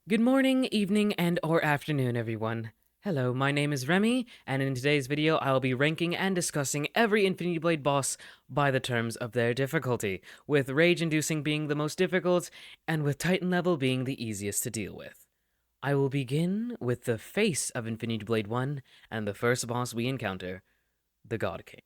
Good morning, evening, and or afternoon, everyone. Hello, my name is Remy, and in today's video, I'll be ranking and discussing every Infinity Blade boss by the terms of their difficulty, with Rage-Inducing being the most difficult, and with Titan level being the easiest to deal with. I will begin with the face of Infinity Blade 1, and the first boss we encounter, the God King.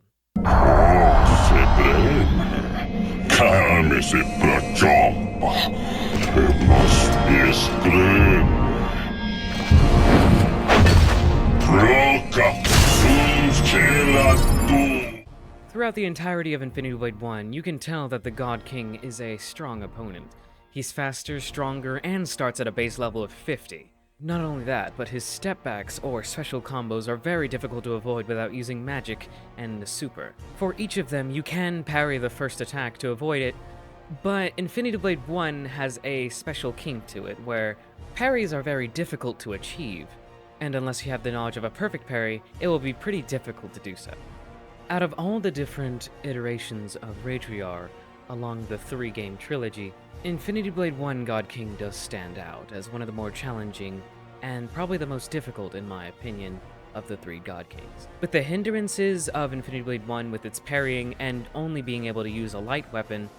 Throughout the entirety of Infinity Blade 1, you can tell that the God King is a strong opponent. He's faster, stronger, and starts at a base level of 50. Not only that, but his stepbacks or special combos are very difficult to avoid without using magic and the super. For each of them, you can parry the first attack to avoid it, but Infinity Blade 1 has a special kink to it, where parries are very difficult to achieve, and unless you have the knowledge of a perfect parry, it will be pretty difficult to do so. Out of all the different iterations of Rageviar along the 3-game trilogy, Infinity Blade 1 God King does stand out as one of the more challenging, and probably the most difficult in my opinion, of the 3 God Kings. With the hindrances of Infinity Blade 1 with its parrying and only being able to use a light weapon,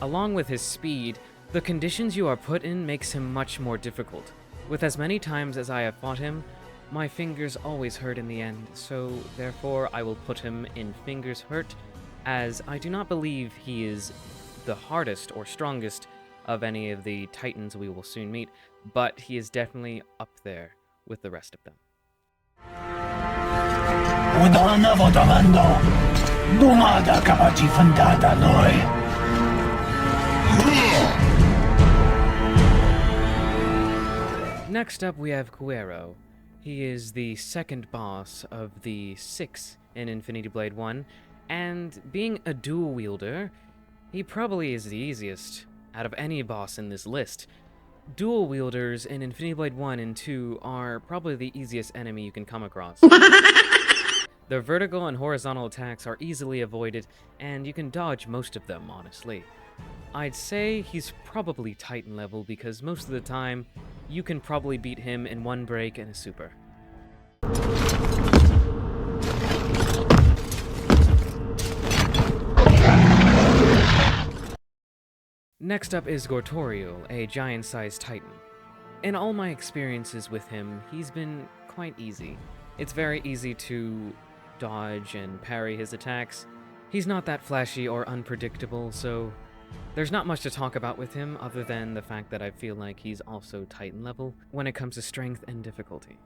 along with his speed, the conditions you are put in makes him much more difficult. With as many times as I have fought him, my fingers always hurt in the end, so therefore I will put him in fingers hurt, as I do not believe he is the hardest or strongest of any of the titans we will soon meet, but he is definitely up there with the rest of them. Next up we have Cuero. He is the second boss of the 6 in Infinity Blade 1, and being a dual wielder, he probably is the easiest out of any boss in this list. Dual wielders in Infinity Blade 1 and 2 are probably the easiest enemy you can come across. Their vertical and horizontal attacks are easily avoided, and you can dodge most of them, honestly. I'd say he's probably Titan level because most of the time, you can probably beat him in one break and a super. Next up is Gortoriel, a giant-sized titan. In all my experiences with him, he's been quite easy. It's very easy to dodge and parry his attacks. He's not that flashy or unpredictable, so there's not much to talk about with him other than the fact that I feel like he's also Titan level when it comes to strength and difficulty.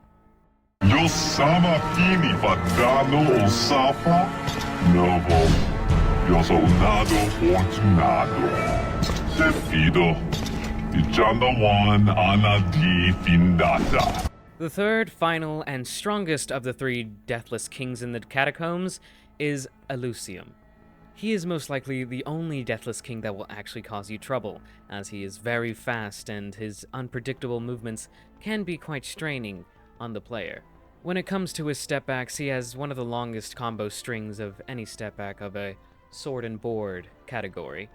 The third, final, and strongest of the 3 Deathless Kings in the Catacombs is Elusium. He is most likely the only Deathless King that will actually cause you trouble, as he is very fast and his unpredictable movements can be quite straining on the player. When it comes to his stepbacks, he has one of the longest combo strings of any stepback of a sword and board category.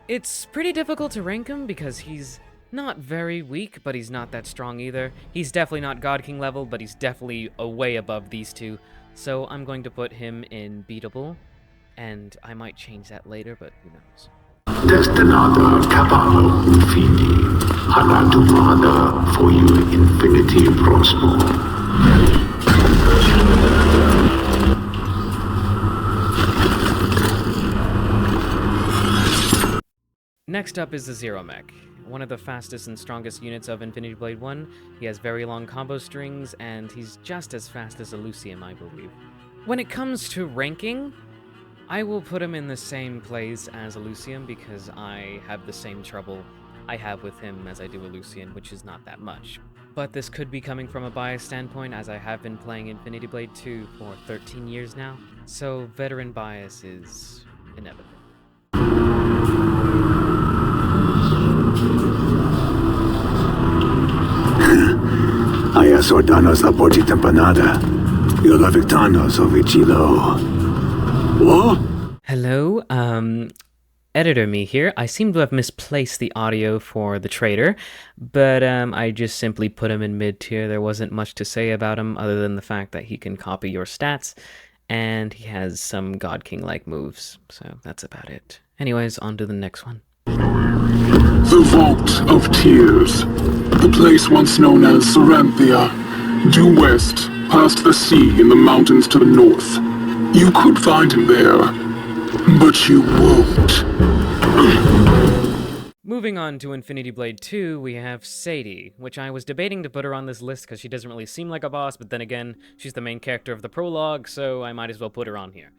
It's pretty difficult to rank him because he's not very weak, but he's not that strong either. He's definitely not God King level, but he's definitely a way above these two, so I'm going to put him in beatable. And I might change that later, but who knows. Destinata capano infini, alla domanda for you infinity prospero. Next up is the Zero Mech, one of the fastest and strongest units of Infinity Blade 1. He has very long combo strings, and he's just as fast as Elusium, I believe. When it comes to ranking, I will put him in the same place as Elusium because I have the same trouble I have with him as I do Elusium, which is not that much. But this could be coming from a biased standpoint, as I have been playing Infinity Blade 2 for 13 years now, so veteran bias is inevitable. Ayas ordanos la porti tempanada. Yo la victanos o vigilo. What? Hello, Editor me here. I seem to have misplaced the audio for the trader, but I just simply put him in mid-tier. There wasn't much to say about him other than the fact that he can copy your stats, and he has some God King-like moves, so that's about it. Anyways, on to the next one. The Vault of Tears. The place once known as Saranthia. Due west, past the sea in the mountains to the north. You could find him there, but you won't. Moving on to Infinity Blade 2, we have Sadie, which I was debating to put her on this list because she doesn't really seem like a boss, but then again, she's the main character of the prologue, so I might as well put her on here.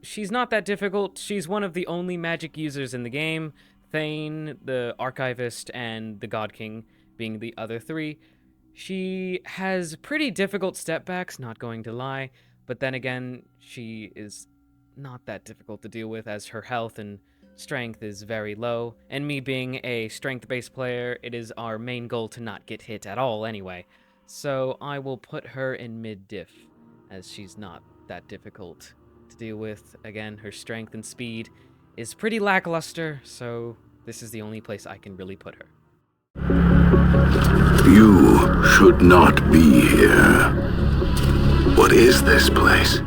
She's not that difficult. She's one of the only magic users in the game, Thane, the Archivist, and the God King being the other three. She has pretty difficult stepbacks, not going to lie, but then again, she is not that difficult to deal with as her health and strength is very low, and me being a strength-based player, it is our main goal to not get hit at all anyway. So I will put her in mid-diff, as she's not that difficult to deal with. Again, her strength and speed is pretty lackluster, so this is the only place I can really put her. You should not be here. What is this place?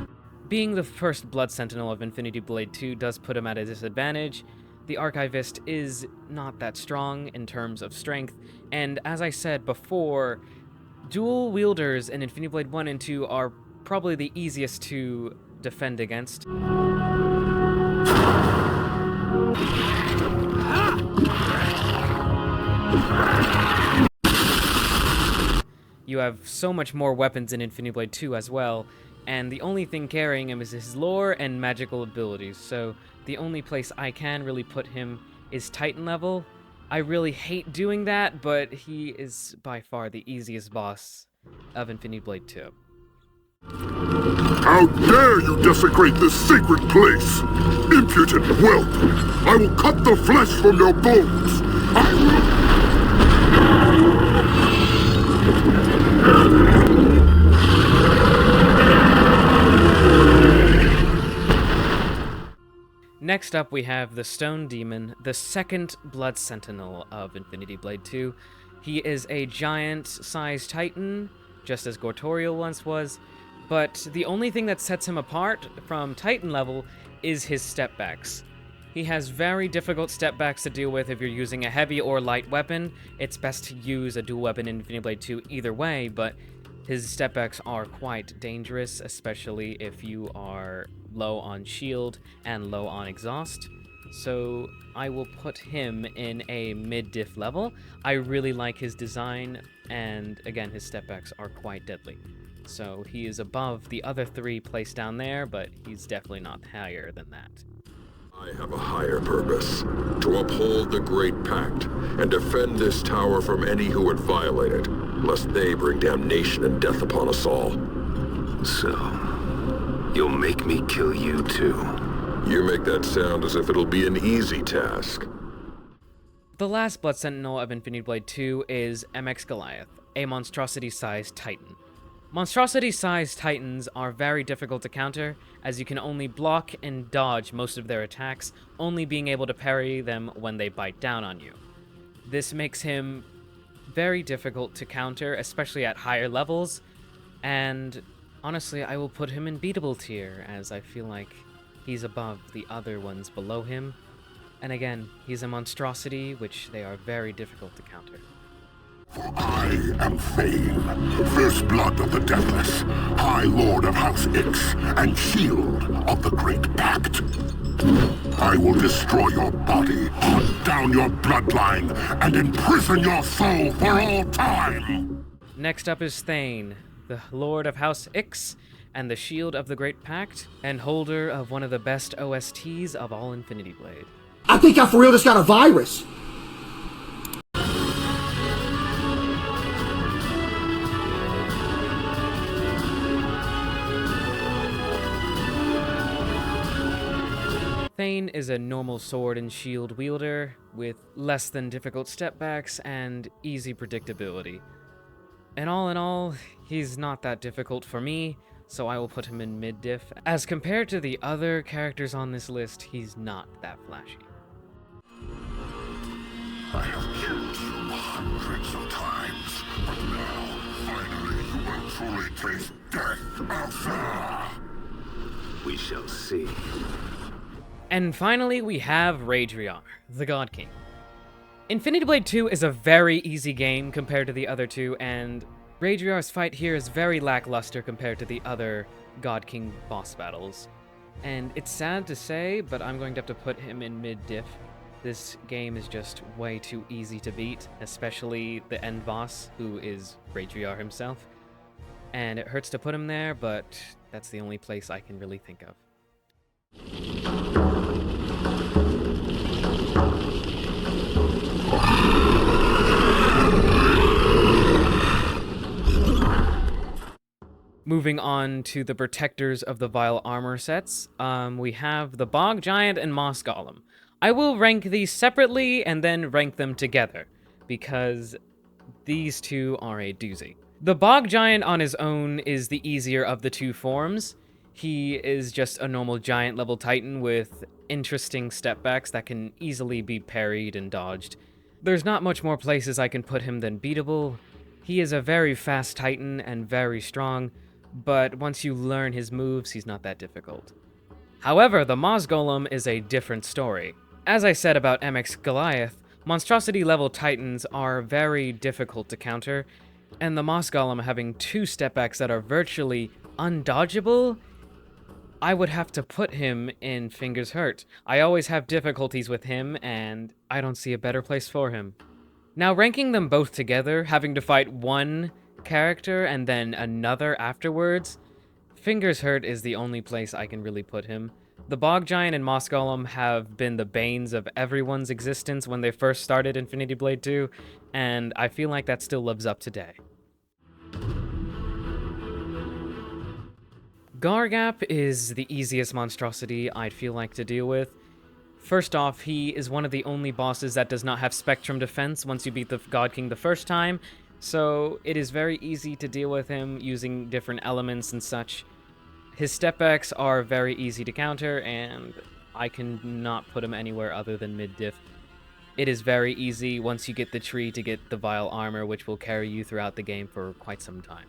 Being the first Blood Sentinel of Infinity Blade 2 does put him at a disadvantage. The Archivist is not that strong in terms of strength, and as I said before, dual wielders in Infinity Blade 1 and 2 are probably the easiest to defend against. You have so much more weapons in Infinity Blade 2 as well, and the only thing carrying him is his lore and magical abilities, so the only place I can really put him is Titan level. I really hate doing that, but he is by far the easiest boss of Infinity Blade 2. How dare you desecrate this sacred place! Impudent whelp! I will cut the flesh from your bones! I will... Next up, we have the Stone Demon, the second Blood Sentinel of Infinity Blade 2. He is a giant-sized titan, just as Gortorial once was, but the only thing that sets him apart from Titan level is his stepbacks. He has very difficult stepbacks to deal with if you're using a heavy or light weapon. It's best to use a dual weapon in Infinity Blade 2 either way, but his stepbacks are quite dangerous, especially if you are low on shield and low on exhaust. So I will put him in a mid-diff level. I really like his design, and again, his stepbacks are quite deadly. So he is above the other three placed down there, but he's definitely not higher than that. I have a higher purpose, to uphold the Great Pact, and defend this tower from any who would violate it, lest they bring damnation and death upon us all. So, you'll make me kill you too. You make that sound as if it'll be an easy task. The last Blood Sentinel of Infinity Blade 2 is MX Goliath, a monstrosity-sized titan. Monstrosity-sized titans are very difficult to counter, as you can only block and dodge most of their attacks, only being able to parry them when they bite down on you. This makes him very difficult to counter, especially at higher levels, and honestly, I will put him in beatable tier, as I feel like he's above the other ones below him. And again, he's a monstrosity, which they are very difficult to counter. For I am Thane, First Blood of the Deathless, High Lord of House Ix, and Shield of the Great Pact. I will destroy your body, hunt down your bloodline, and imprison your soul for all time! Next up is Thane, the Lord of House Ix, and the Shield of the Great Pact, and holder of one of the best OSTs of all Infinity Blade. I think I for real just got a virus. Thane is a normal sword and shield wielder with less than difficult stepbacks and easy predictability. And all in all, he's not that difficult for me, so I will put him in mid-diff. As compared to the other characters on this list, he's not that flashy. I have killed you hundreds of times, but now, finally, you will truly taste death, Alpha! We shall see. And finally, we have Radriar, the God King. Infinity Blade 2 is a very easy game compared to the other two, and Radriar's fight here is very lackluster compared to the other God King boss battles. And it's sad to say, but I'm going to have to put him in mid-diff. This game is just way too easy to beat, especially the end boss, who is Radriar himself. And it hurts to put him there, but that's the only place I can really think of. Moving on to the Protectors of the Vile Armor sets, we have the Bog Giant and Moss Golem. I will rank these separately and then rank them together, because these two are a doozy. The Bog Giant on his own is the easier of the two forms. He is just a normal giant level titan with interesting stepbacks that can easily be parried and dodged. There's not much more places I can put him than beatable. He is a very fast titan and very strong, but once you learn his moves, he's not that difficult. However, the Moss Golem is a different story. As I said about MX Goliath, monstrosity level titans are very difficult to counter, and the Moss Golem having two stepbacks that are virtually undodgeable, I would have to put him in Fingers Hurt. I always have difficulties with him, and I don't see a better place for him. Now, ranking them both together, having to fight one character and then another afterwards, Fingers Hurt is the only place I can really put him. The Bog Giant and Moss Golem have been the banes of everyone's existence when they first started Infinity Blade 2, and I feel like that still lives up today. Gargap is the easiest monstrosity I'd feel like to deal with. First off, he is one of the only bosses that does not have Spectrum defense once you beat the God King the first time, so it is very easy to deal with him using different elements and such. His stepbacks are very easy to counter, and I can not put him anywhere other than mid-diff. It is very easy once you get the tree to get the Vile Armor, which will carry you throughout the game for quite some time.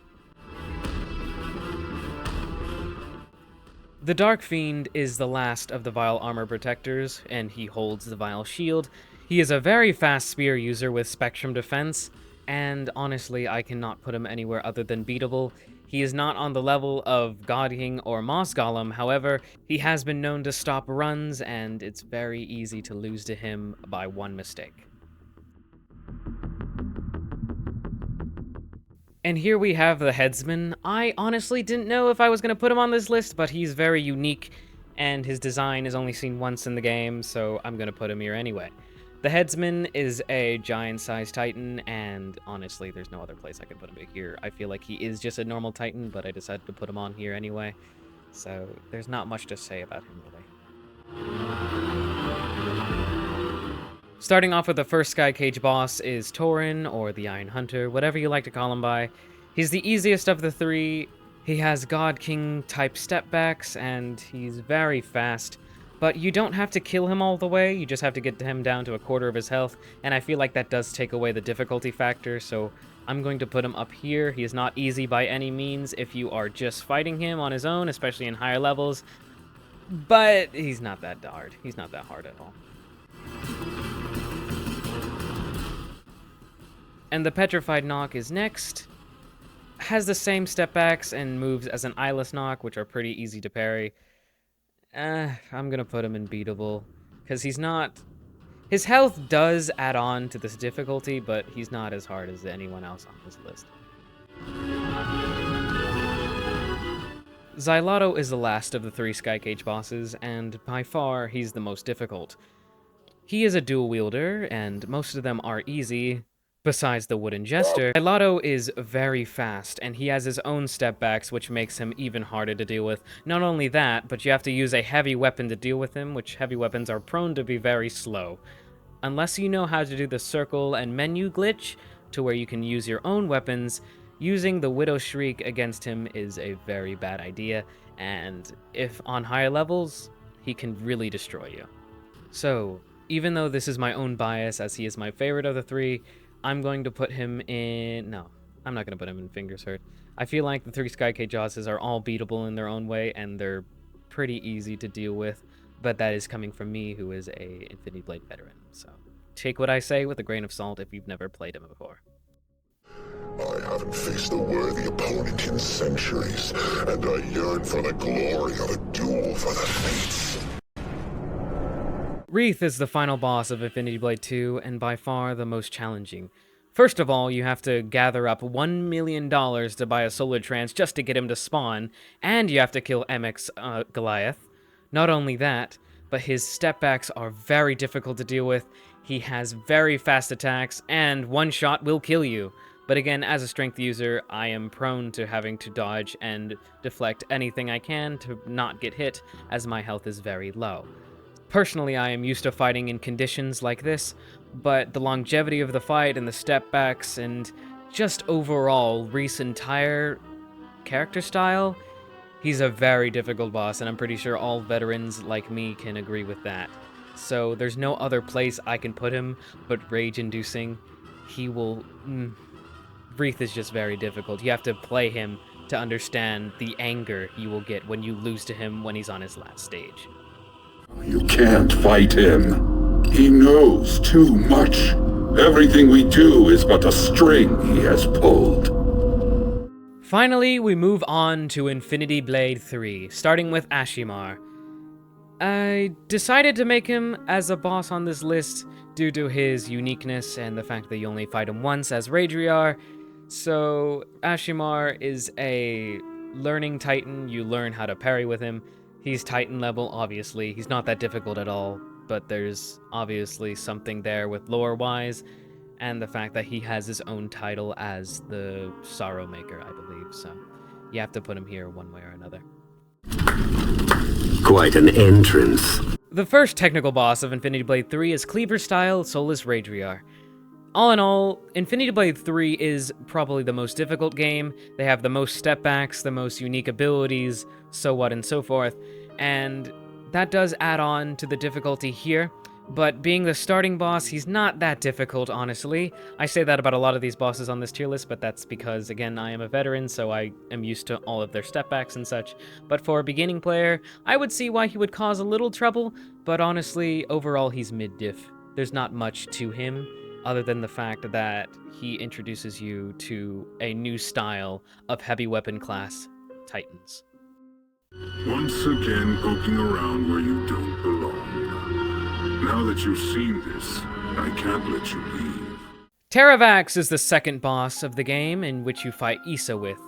The Dark Fiend is the last of the Vile Armor protectors, and he holds the Vile Shield. He is a very fast spear user with Spectrum defense, and honestly, I cannot put him anywhere other than beatable. He is not on the level of God King or Moss Golem, however, he has been known to stop runs, and it's very easy to lose to him by one mistake. And here we have the Headsman. I honestly didn't know if I was going to put him on this list, but he's very unique, and his design is only seen once in the game, so I'm going to put him here anyway. The Headsman is a giant-sized titan, and honestly, there's no other place I could put him here. I feel like he is just a normal titan, but I decided to put him on here anyway, so there's not much to say about him, really. Starting off with the first Sky Cage boss is Tauren, or the Iron Hunter, whatever you like to call him by. He's the easiest of the three. He has God King-type stepbacks, and he's very fast. But you don't have to kill him all the way, you just have to get him down to a quarter of his health, and I feel like that does take away the difficulty factor, so I'm going to put him up here. He is not easy by any means if you are just fighting him on his own, especially in higher levels, but he's not that hard. He's not that hard at all. And the Petrified Knock is next. Has the same stepbacks and moves as an Eyeless Knock, which are pretty easy to parry. I'm gonna put him in beatable, because he's not... His health does add on to this difficulty, but he's not as hard as anyone else on this list. Xyloto is the last of the three Sky Cage bosses, and by far, he's the most difficult. He is a dual wielder, and most of them are easy, besides the Wooden Jester. Xyloto is very fast, and he has his own stepbacks, which makes him even harder to deal with. Not only that, but you have to use a heavy weapon to deal with him, which heavy weapons are prone to be very slow. Unless you know how to do the circle and menu glitch, to where you can use your own weapons, using the Widow Shriek against him is a very bad idea, and if on higher levels, he can really destroy you. So, even though this is my own bias, as he is my favorite of the three, I'm going to put him in... No, I'm not going to put him in Fingers Hurt. I feel like the three Sky Jawses are all beatable in their own way, and they're pretty easy to deal with, but that is coming from me, who is a Infinity Blade veteran. So, take what I say with a grain of salt if you've never played him before. I haven't faced a worthy opponent in centuries, and I yearn for the glory of a duel for the fates. Wreath is the final boss of Infinity Blade 2, and by far the most challenging. First of all, you have to gather up $1 million to buy a solar trance just to get him to spawn, and you have to kill MX Goliath. Not only that, but his stepbacks are very difficult to deal with. He has very fast attacks, and one shot will kill you. But again, as a strength user, I am prone to having to dodge and deflect anything I can to not get hit, as my health is very low. Personally, I am used to fighting in conditions like this, but the longevity of the fight and the stepbacks and just overall Reese's entire character style, he's a very difficult boss, and I'm pretty sure all veterans like me can agree with that. So there's no other place I can put him but rage-inducing. He will... Wreath is just very difficult. You have to play him to understand the anger you will get when you lose to him when he's on his last stage. You can't fight him. He knows too much. Everything we do is but a string he has pulled. Finally, we move on to Infinity Blade 3, starting with Ashimar. I decided to make him as a boss on this list due to his uniqueness and the fact that you only fight him once as Radriar. So, Ashimar is a learning titan. You learn how to parry with him. He's Titan level, obviously. He's not that difficult at all, but there's obviously something there with lore-wise, and the fact that he has his own title as the Sorrow Maker, I believe, so you have to put him here one way or another. Quite an entrance. The first technical boss of Infinity Blade 3 is Cleaver-style Soulless Radriar. All in all, Infinity Blade 3 is probably the most difficult game. They have the most stepbacks, the most unique abilities, so what and so forth, and that does add on to the difficulty here, but being the starting boss, he's not that difficult, honestly. I say that about a lot of these bosses on this tier list, but that's because, again, I am a veteran, so I am used to all of their stepbacks and such. But for a beginning player, I would see why he would cause a little trouble, but honestly, overall, he's mid-diff. There's not much to him, other than the fact that he introduces you to a new style of heavy weapon class Titans. Once again poking around where you don't belong. Now that you've seen this, I can't let you leave. Terravax is the second boss of the game in which you fight Issa with.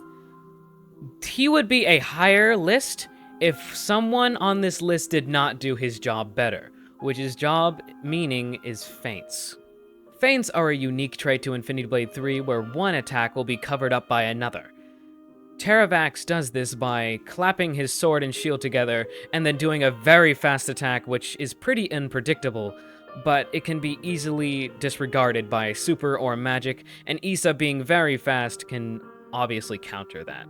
He would be a higher list if someone on this list did not do his job better, which his job meaning is feints. Feints are a unique trait to Infinity Blade 3 where one attack will be covered up by another. Terravax does this by clapping his sword and shield together and then doing a very fast attack which is pretty unpredictable, but it can be easily disregarded by super or magic, and Issa being very fast can obviously counter that.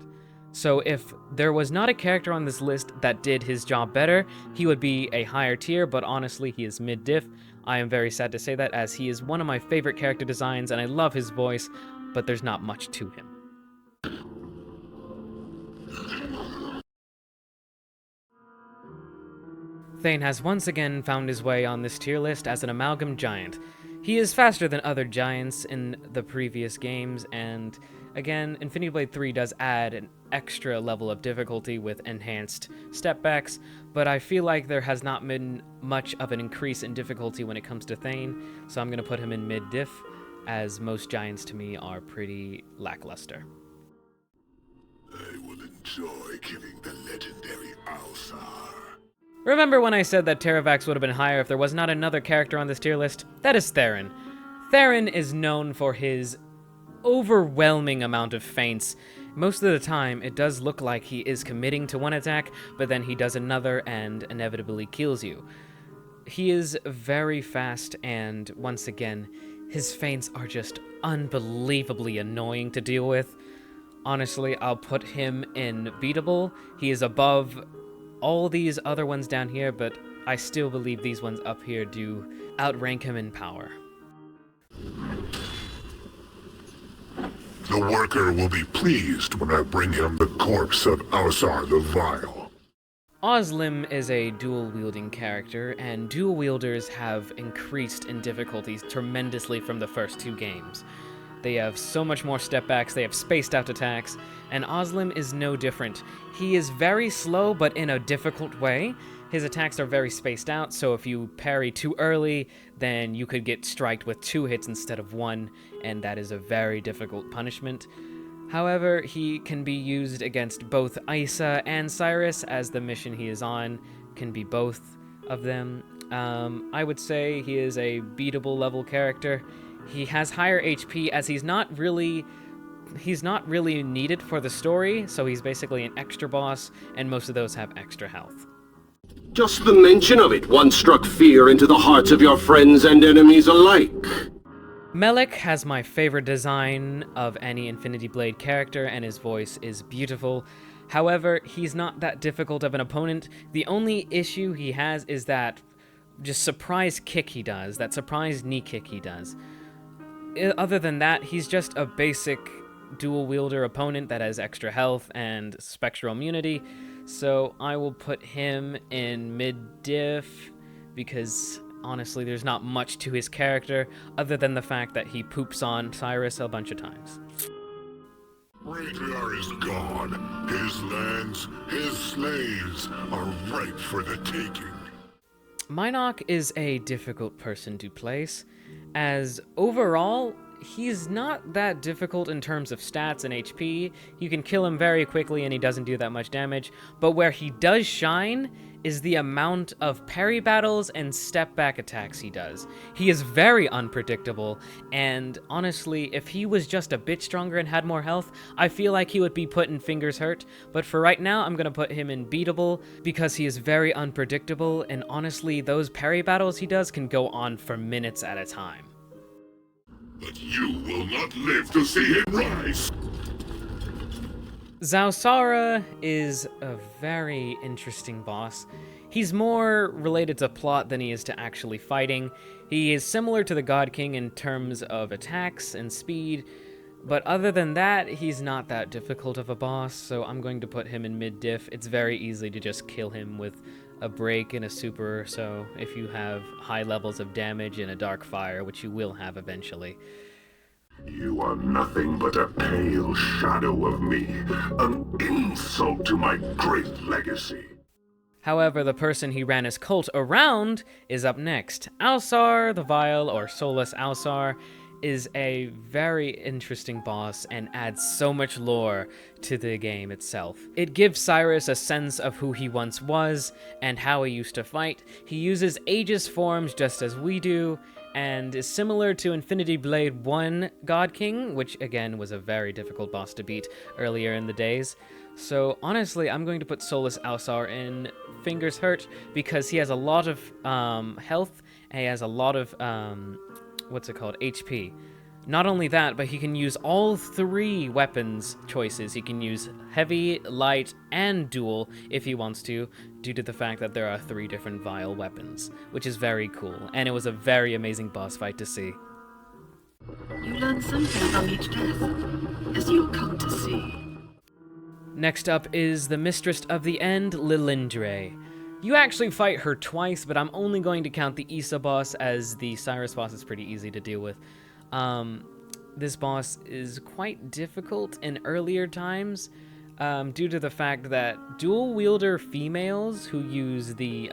So if there was not a character on this list that did his job better, he would be a higher tier, but honestly he is mid-diff. I am very sad to say that, as he is one of my favorite character designs and I love his voice, but there's not much to him. Thane has once again found his way on this tier list as an amalgam giant. He is faster than other giants in the previous games, and again, Infinity Blade 3 does add an extra level of difficulty with enhanced stepbacks, but I feel like there has not been much of an increase in difficulty when it comes to Thane, so I'm going to put him in mid-diff, as most giants to me are pretty lackluster. I will enjoy killing the legendary Alsar. Remember when I said that Terravax would have been higher if there was not another character on this tier list? That is Theron. Theron is known for his overwhelming amount of feints. Most of the time, it does look like he is committing to one attack, but then he does another and inevitably kills you. He is very fast, and once again, his feints are just unbelievably annoying to deal with. Honestly, I'll put him in beatable. He is above all these other ones down here, but I still believe these ones up here do outrank him in power. The worker will be pleased when I bring him the corpse of Ausar the Vile. Oslim is a dual-wielding character, and dual-wielders have increased in difficulties tremendously from the first 2 games. They have so much more step-backs, they have spaced-out attacks, and Oslim is no different. He is very slow, but in a difficult way. His attacks are very spaced out, so if you parry too early, then you could get striked with 2 hits instead of 1, and that is a very difficult punishment. However, he can be used against both Isa and Cyrus, as the mission he is on can be both of them. I would say he is a beatable level character. He has higher HP, as he's not really needed for the story, so he's basically an extra boss, and most of those have extra health. Just the mention of it once struck fear into the hearts of your friends and enemies alike. Melik has my favorite design of any Infinity Blade character, and his voice is beautiful. However, he's not that difficult of an opponent. The only issue he has is that just surprise kick he does, that surprise knee kick he does. Other than that, he's just a basic dual-wielder opponent that has extra health and spectral immunity, so I will put him in mid-diff, because honestly, there's not much to his character, other than the fact that he poops on Cyrus a bunch of times. Rhaegar is gone. His lands, his slaves, are ripe for the taking. Minok is a difficult person to place, as overall, he's not that difficult in terms of stats and HP. You can kill him very quickly and he doesn't do that much damage, but where he does shine is the amount of parry battles and step-back attacks he does. He is very unpredictable, and honestly, if he was just a bit stronger and had more health, I feel like he would be put in Fingers Hurt, but for right now, I'm gonna put him in Beatable, because he is very unpredictable, and honestly, those parry battles he does can go on for minutes at a time. But you will not live to see him rise! Zausara is a very interesting boss. He's more related to plot than he is to actually fighting. He is similar to the God King in terms of attacks and speed, but other than that, he's not that difficult of a boss, so I'm going to put him in mid-diff. It's very easy to just kill him with a break and a super, so if you have high levels of damage and a dark fire, which you will have eventually. You are nothing but a pale shadow of me, an insult to my great legacy. However, the person he ran his cult around is up next. Ausar the Vile, or Soulless Ausar, is a very interesting boss and adds so much lore to the game itself. It gives Cyrus a sense of who he once was and how he used to fight. He uses Aegis forms just as we do, and is similar to Infinity Blade 1 God King, which again was a very difficult boss to beat earlier in the days. So honestly, I'm going to put Soulless Ausar in Fingers Hurt because he has a lot of health, and he has a lot of, HP. Not only that, but he can use all 3 weapons choices. He can use heavy, light, and dual if he wants to, due to the fact that there are 3 different Vile weapons, which is very cool, and it was a very amazing boss fight to see. You learn something from each death, as you'll come to see. Next up is the Mistress of the End, Lilindre. You actually fight her twice, but I'm only going to count the Issa boss, as the Cyrus boss is pretty easy to deal with. This boss is quite difficult in earlier times, due to the fact that dual-wielder females who use the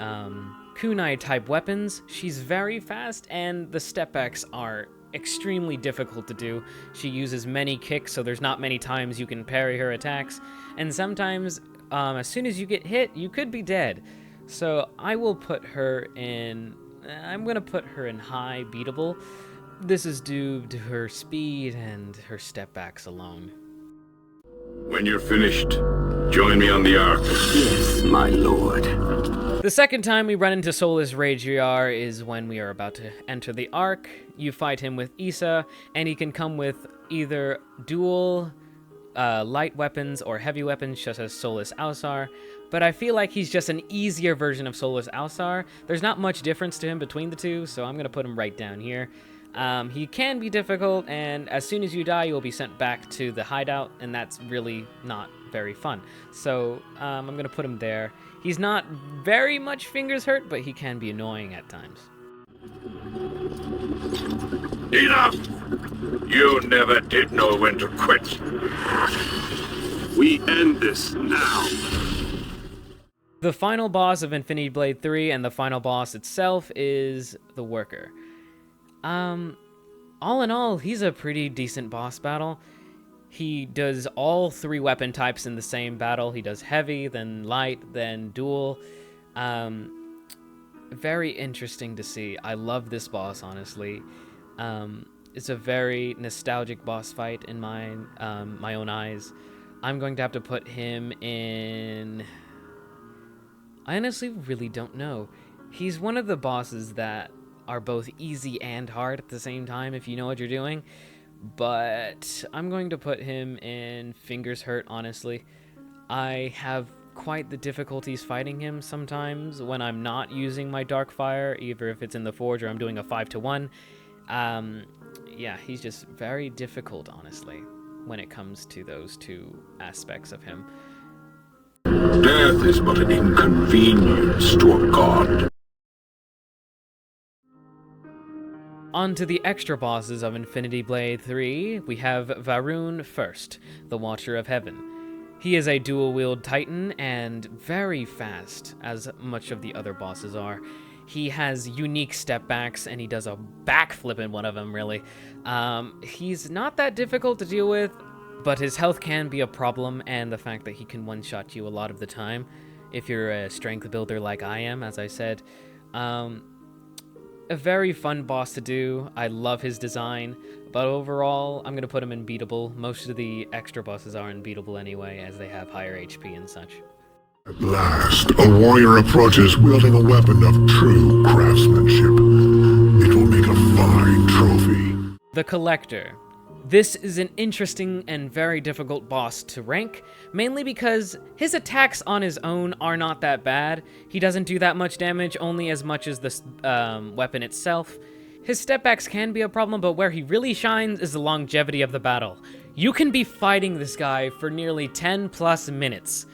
kunai-type weapons, she's very fast, and the step-backs are extremely difficult to do. She uses many kicks, so there's not many times you can parry her attacks, and sometimes, as soon as you get hit, you could be dead. So I will put her in... I'm gonna put her in high beatable. This is due to her speed and her step-backs alone. When you're finished, join me on the Ark. Yes, my lord. The second time we run into Soulless Rhaegar is when we are about to enter the Ark. You fight him with Issa, and he can come with either dual light weapons or heavy weapons, such as Soulless Alsar, but I feel like he's just an easier version of Soulless Alsar. There's not much difference to him between the two, so I'm going to put him right down here. He can be difficult, and as soon as you die, you will be sent back to the hideout, and that's really not very fun. So I'm going to put him there. He's not very much fingers hurt, but he can be annoying at times. Enough! You never did know when to quit. We end this now. The final boss of Infinity Blade 3 and the final boss itself is the Worker. All in all, he's a pretty decent boss battle. He does all 3 weapon types in the same battle. He does heavy, then light, then dual. Very interesting to see. I love this boss, honestly. It's a very nostalgic boss fight in my own eyes. I'm going to have to put him in... I honestly really don't know. He's one of the bosses that are both easy and hard at the same time, if you know what you're doing. But I'm going to put him in fingers hurt, honestly. I have quite the difficulties fighting him sometimes when I'm not using my Darkfire, either if it's in the Forge or I'm doing a 5-to-1. Yeah, he's just very difficult, honestly, when it comes to those 2 aspects of him. Death is but an inconvenience to a god. On to the extra bosses of Infinity Blade 3, we have Varun first, the Watcher of Heaven. He is a dual-wield titan and very fast, as much of the other bosses are. He has unique step backs, and he does a backflip in one of them, really. He's not that difficult to deal with, but his health can be a problem, and the fact that he can one-shot you a lot of the time, if you're a strength builder like I am, as I said. A very fun boss to do. I love his design, but overall, I'm going to put him in beatable. Most of the extra bosses are unbeatable anyway, as they have higher HP and such. At last, a warrior approaches wielding a weapon of true craftsmanship. It will make a fine trophy. The Collector. This is an interesting and very difficult boss to rank, mainly because his attacks on his own are not that bad. He doesn't do that much damage, only as much as the weapon itself. His stepbacks can be a problem, but where he really shines is the longevity of the battle. You can be fighting this guy for nearly 10+ minutes.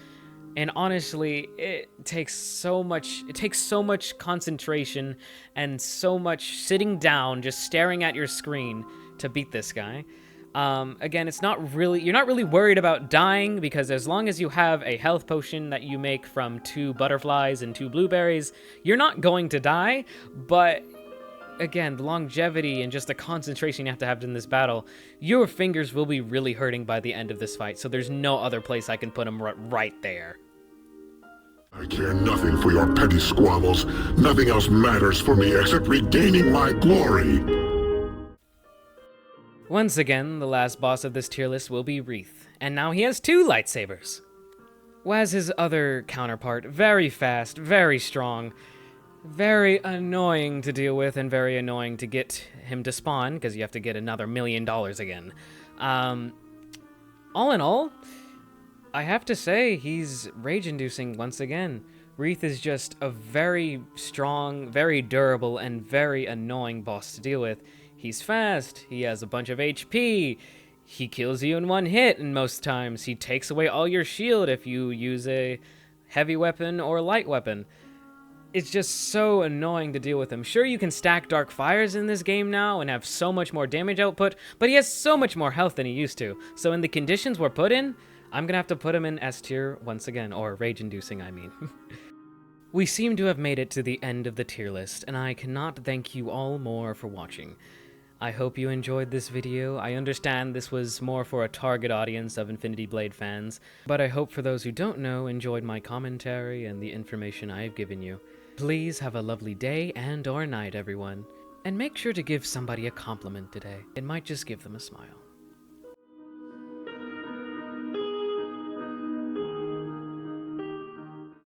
And honestly, it takes so much concentration and so much sitting down, just staring at your screen to beat this guy. Again, you're not really worried about dying, because as long as you have a health potion that you make from 2 butterflies and 2 blueberries, you're not going to die. But again, the longevity and just the concentration you have to have in this battle, your fingers will be really hurting by the end of this fight, so there's no other place I can put him right there. I care nothing for your petty squabbles. Nothing else matters for me except regaining my glory. Once again, the last boss of this tier list will be Wreath, and now he has 2 lightsabers. Whereas his other counterpart, very fast, very strong, very annoying to deal with, and very annoying to get him to spawn, because you have to get another $1 million again. All in all, I have to say, he's rage-inducing once again. Wreath is just a very strong, very durable, and very annoying boss to deal with. He's fast, he has a bunch of HP, he kills you in 1 hit, and most times he takes away all your shield if you use a heavy weapon or light weapon. It's just so annoying to deal with him. Sure, you can stack Dark Fires in this game now and have so much more damage output, but he has so much more health than he used to. So in the conditions we're put in, I'm gonna have to put him in S tier once again, or rage-inducing, I mean. We seem to have made it to the end of the tier list, and I cannot thank you all more for watching. I hope you enjoyed this video. I understand this was more for a target audience of Infinity Blade fans, but I hope for those who don't know enjoyed my commentary and the information I have given you. Please have a lovely day and or night, everyone. And make sure to give somebody a compliment today. It might just give them a smile.